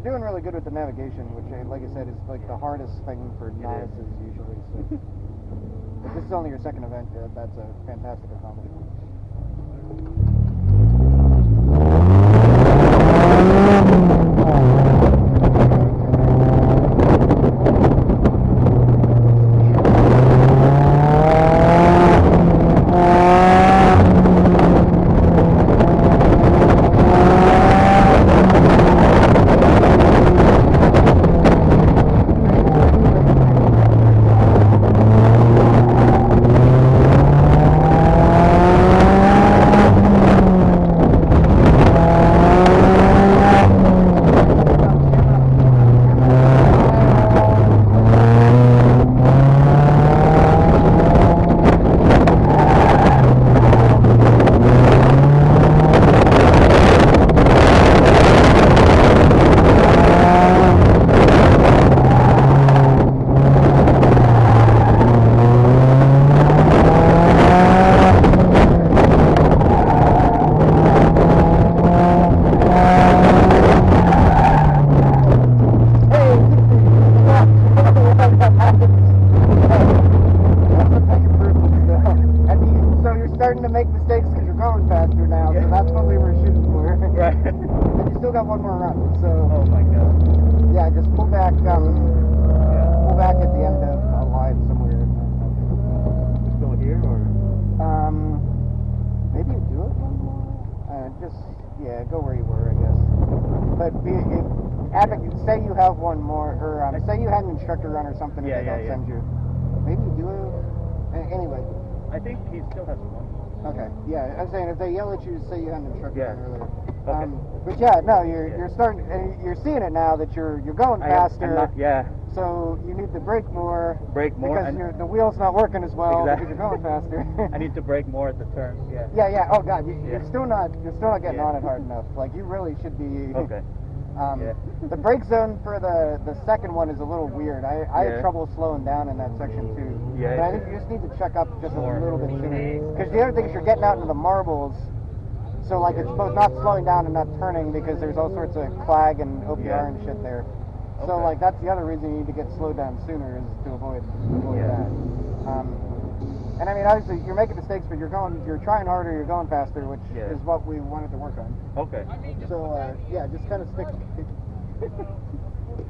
doing really good with the navigation, which, like I said, is like the hardest thing for novices usually. So, if this is only your second event, that's a fantastic accomplishment. To make mistakes because you're going faster now, so that's what we were shooting for. Right. And you still got one more run, so. Oh my god. Yeah, just pull back. Pull back at the end of a line somewhere. Just go here, or? Maybe you do it one more. Go where you were, I guess. But say you have one more, or say you had an instructor run or something, and they don't send you. Maybe you do it. Anyway. I think he still has one. Okay, yeah, I'm saying if they yell at you, say you had an instructor earlier. Okay. But yeah, no, you're starting, you're seeing it now that you're going faster. So you need to brake more. Because the wheel's not working as well because you're going faster. I need to brake more at the turns. Yeah. Yeah. Oh God, you're still not getting on it hard enough. Like you really should be. Okay. The brake zone for the second one is a little weird. I had trouble slowing down in that section too. Yeah. But I think you just need to check up just a little bit sooner. Because the other thing is you're getting out into the marbles, so like it's both not slowing down and not turning because there's all sorts of clag and OPR and shit there. Okay. So like that's the other reason you need to get slowed down sooner is to avoid that. And I mean, obviously, you're making mistakes, but you're trying harder, you're going faster, which is what we wanted to work on. Okay. So, just kind of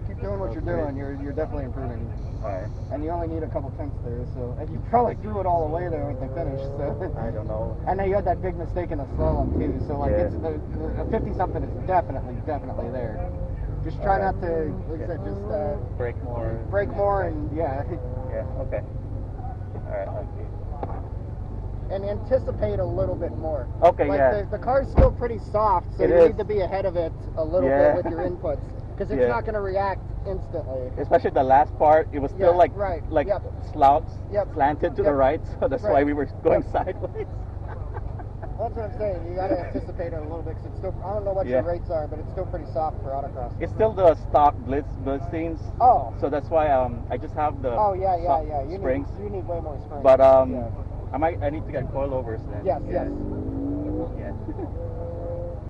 keep doing what you're doing. You're definitely improving. All right. And you only need a couple tenths there, so, and you probably threw it all away there with the finish, so. I don't know. I know you had that big mistake in the slalom, too, so, like, it's the 50-something is definitely there. Just try not to, like I said, just, brake more. Brake more and, Yeah, okay. All right. And anticipate a little bit more. Okay, like the car's still pretty soft, so you need to be ahead of it a little bit with your inputs, because it's not going to react instantly. Especially the last part, it was still slanted to the right, so that's why we were going sideways. That's what I'm saying. You got to anticipate it a little bit, because it's still, I don't know what your rates are, but it's still pretty soft for autocross. It's still the stock bilsteins. Oh. So that's why I just have the springs. You need way more springs. But I need to get coilovers then. Yes. Yeah.